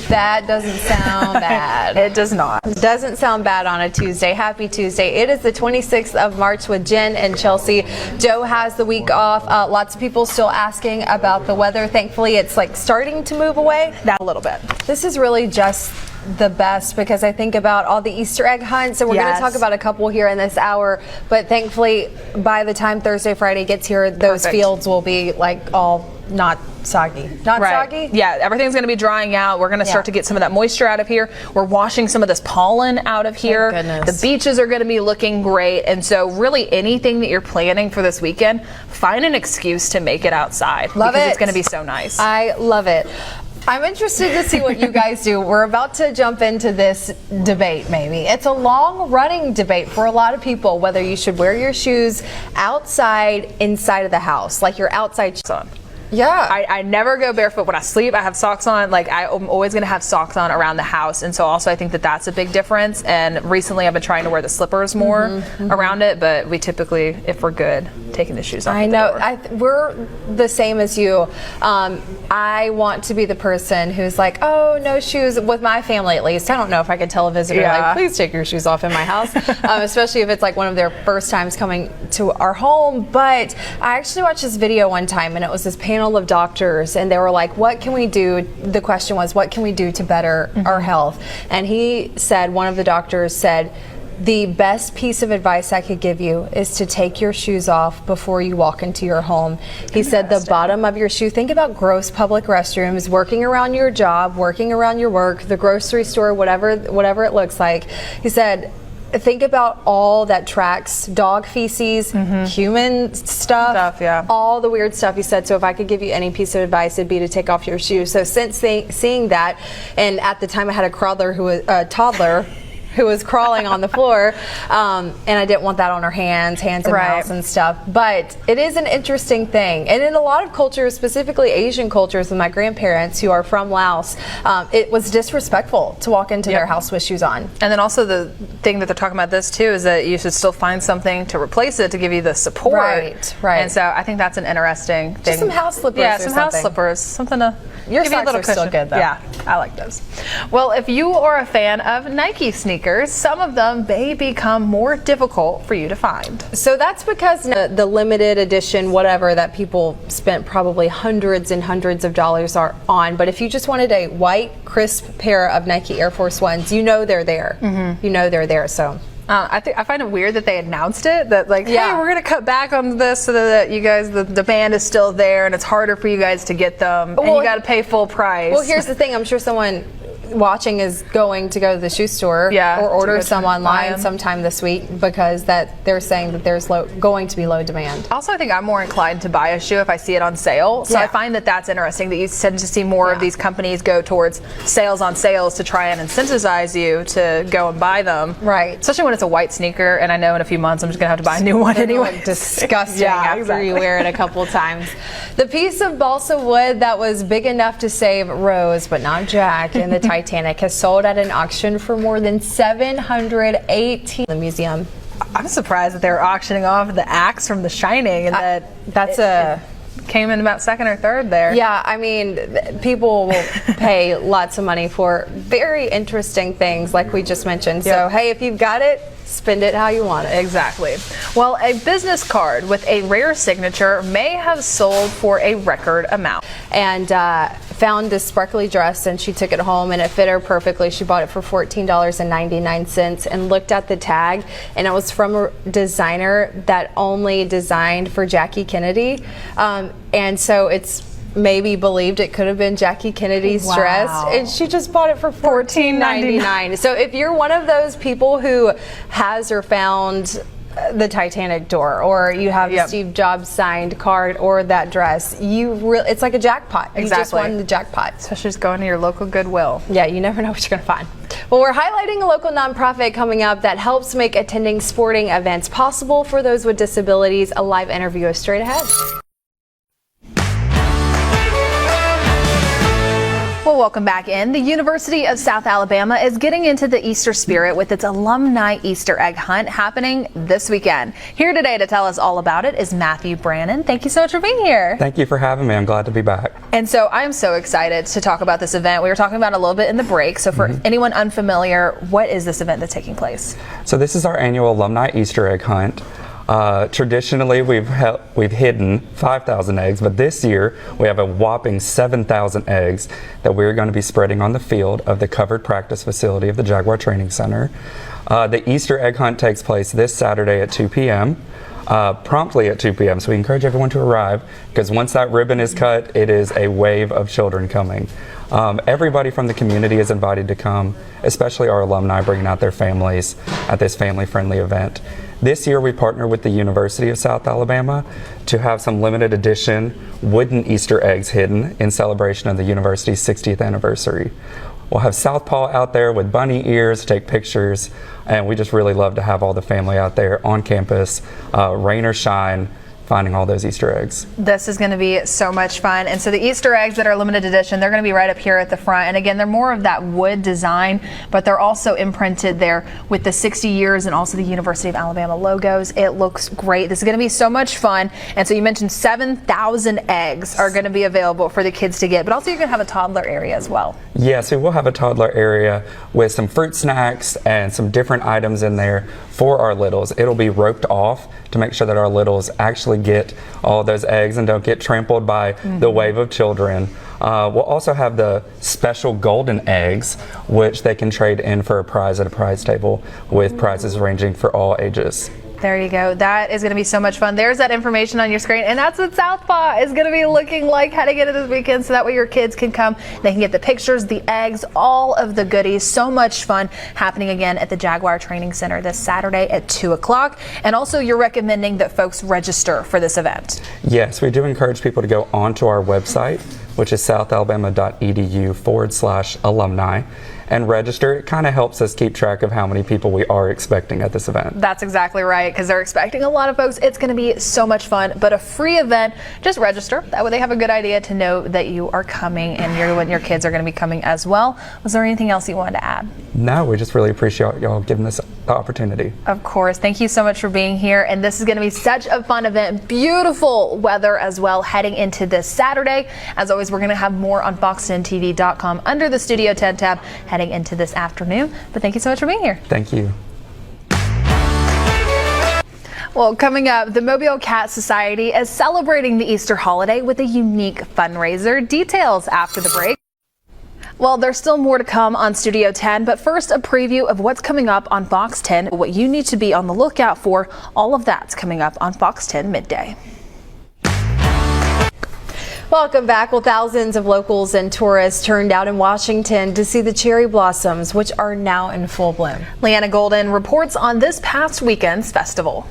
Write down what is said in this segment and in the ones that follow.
That doesn't sound bad. It does not. Doesn't sound bad on a Tuesday. Happy Tuesday. It is the 26th of March with Jen and Chelsea. Joe has the week off. Lots of people still asking about the weather. Thankfully, it's like starting to move away. That a little bit. This is really just the best because I think about all the Easter egg hunts, and we're going to talk about a couple here in this hour, but thankfully by the time Thursday, Friday gets here, those fields will be like all not soggy. Soggy? Yeah, everything's going to be drying out. We're going to start to get some of that moisture out of here. We're washing some of this pollen out of here. Thank goodness. The beaches are going to be looking great. And so really anything that you're planning for this weekend, find an excuse to make it outside. Love because it. it's going to be so nice. I love it. I'm interested to see what you guys do. We're about to jump into this debate, maybe. It's a long-running debate for a lot of people, whether you should wear your shoes outside, inside of the house, like your outside shoes on. Yeah. I never go barefoot when I sleep. I have socks on. Like, I'm always going to have socks on around the house. And so also I think that that's a big difference. And recently I've been trying to wear the slippers more around it. But we typically, if we're good, taking the shoes off. I know. We're the same as you. I want to be the person who's like, oh, no shoes, with my family at least. I don't know if I could tell a visitor, like, please take your shoes off in my house, especially if it's like one of their first times coming to our home. But I actually watched this video one time, and it was this panel of doctors, and they were like, what can we do? The question was, what can we do to better our health? And he said, one of the doctors said, the best piece of advice I could give you is to take your shoes off before you walk into your home. He said the bottom of your shoe, think about gross public restrooms, working around your job, working around your work, the grocery store, whatever it looks like. He said, think about all that tracks dog feces, human stuff, all the weird stuff. He said, so if I could give you any piece of advice, it'd be to take off your shoes. So since seeing that, and at the time I had a toddler who was crawling on the floor, and I didn't want that on her hands and mouths and stuff. But it is an interesting thing. And in a lot of cultures, specifically Asian cultures with my grandparents who are from Laos, it was disrespectful to walk into their house with shoes on. And then also the thing that they're talking about this too is that you should still find something to replace it to give you the support. Right. And so I think that's an interesting thing. Just some house slippers. Yeah, some house slippers. Something to your give you a little socks are cushion. still good though. Yeah, I like those. Well, if you are a fan of Nike sneakers, some of them may become more difficult for you to find. So that's because the limited edition, whatever, that people spent probably hundreds and hundreds of dollars on. But if you just wanted a white, crisp pair of Nike Air Force Ones, you know they're there. You know they're there. So. I find it weird that they announced it, that like, hey, we're going to cut back on this so that you guys, the demand is still there and it's harder for you guys to get them, and you got to pay full price. Well, here's the thing. I'm sure someone watching is going to go to the shoe store or order some online sometime this week, because they're saying that there's going to be low demand. Also, I think I'm more inclined to buy a shoe if I see it on sale. So I find that that's interesting, that you tend to see more of these companies go towards sales on sales to try and incentivize you to go and buy them. Right. Especially when it's a white sneaker, and I know in a few months I'm just going to have to buy a new one anyway. Disgusting after you wear it a couple times. The piece of balsa wood that was big enough to save Rose, but not Jack, in the Titanic has sold at an auction for more than $718. The museum. I'm surprised that they're auctioning off the axe from The Shining, and it came in about second or third there. Yeah, I mean, people will pay lots of money for very interesting things like we just mentioned. So, hey, if you've got it, spend it how you want it. Exactly. Well, a business card with a rare signature may have sold for a record amount. And found this sparkly dress, and she took it home, and it fit her perfectly. She bought it for $14.99 and looked at the tag, and it was from a designer that only designed for Jackie Kennedy. And so it's maybe believed it could have been Jackie Kennedy's dress, and she just bought it for $14.99. So if you're one of those people who has or found the Titanic door, or you have the Steve Jobs signed card, or that dress, it's like a jackpot. You just won the jackpot. Especially just going to your local Goodwill. Yeah, you never know what you're going to find. Well, we're highlighting a local nonprofit coming up that helps make attending sporting events possible for those with disabilities. A live interview is straight ahead. Well, welcome back in. The University of South Alabama is getting into the Easter spirit with its alumni Easter egg hunt happening this weekend. Here today to tell us all about it is Matthew Brannon. Thank you so much for being here. Thank you for having me. I'm glad to be back. And so I am so excited to talk about this event. We were talking about it a little bit in the break. So for anyone unfamiliar, what is this event that's taking place? So this is our annual alumni Easter egg hunt. Traditionally, we've hidden 5,000 eggs, but this year we have a whopping 7,000 eggs that we're going to be spreading on the field of the covered practice facility of the Jaguar Training Center. The Easter egg hunt takes place this Saturday at 2 p.m. Promptly at 2 p.m. So we encourage everyone to arrive, because once that ribbon is cut, it is a wave of children coming. Everybody from the community is invited to come, especially our alumni bringing out their families at this family-friendly event. This year we partner with the University of South Alabama to have some limited edition wooden Easter eggs hidden in celebration of the university's 60th anniversary. We'll have Southpaw out there with bunny ears, take pictures, and we just really love to have all the family out there on campus, rain or shine, finding all those Easter eggs. This is going to be so much fun. And so the Easter eggs that are limited edition, they're going to be right up here at the front. And again, they're more of that wood design, but they're also imprinted there with the 60 years and also the University of Alabama logos. It looks great. This is going to be so much fun. And so you mentioned 7,000 eggs are going to be available for the kids to get, but also you're going to have a toddler area as well. Yes, we will have a toddler area with some fruit snacks and some different items in there for our littles. It'll be roped off to make sure that our littles actually get all those eggs and don't get trampled by the wave of children. We'll also have the special golden eggs, which they can trade in for a prize at a prize table, with prizes ranging for all ages. There you go. That is going to be so much fun. There's that information on your screen, and that's what Southpaw is going to be looking like heading into this weekend, so that way your kids can come. They can get the pictures, the eggs, all of the goodies. So much fun happening again at the Jaguar Training Center this Saturday at 2 o'clock. And also, you're recommending that folks register for this event. Yes, we do encourage people to go onto our website, which is southalabama.edu/alumni, and register. It kind of helps us keep track of how many people we are expecting at this event. That's exactly right, because they're expecting a lot of folks. It's going to be so much fun, but a free event. Just register. That way they have a good idea to know that you are coming, and your kids are going to be coming as well. Was there anything else you wanted to add? No, we just really appreciate y'all giving us the opportunity. Of course. Thank you so much for being here. And this is going to be such a fun event. Beautiful weather as well heading into this Saturday. As always, we're going to have more on fox10tv.com under the Studio 10 tab heading into this afternoon. But thank you so much for being here. Thank you. Well, coming up, the Mobile Cat Society is celebrating the Easter holiday with a unique fundraiser. Details after the break. Well, there's still more to come on Studio 10, but first a preview of what's coming up on Fox 10, what you need to be on the lookout for. All of that's coming up on Fox 10 midday. Welcome back. Well, thousands of locals and tourists turned out in Washington to see the cherry blossoms, which are now in full bloom. Leanna Golden reports on this past weekend's festival.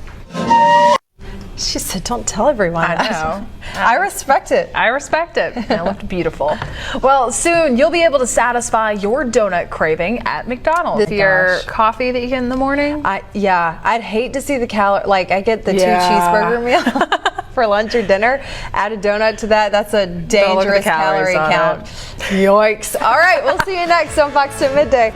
She said, don't tell everyone. I know. I respect it. I respect it. It looked beautiful. Well, soon you'll be able to satisfy your donut craving at McDonald's. With your coffee that you get in the morning? I'd hate to see the I get the 2 cheeseburger meal for lunch or dinner. Add a donut to that. That's a dangerous calorie count. Yikes. All right, we'll see you next on Fox 10 Midday.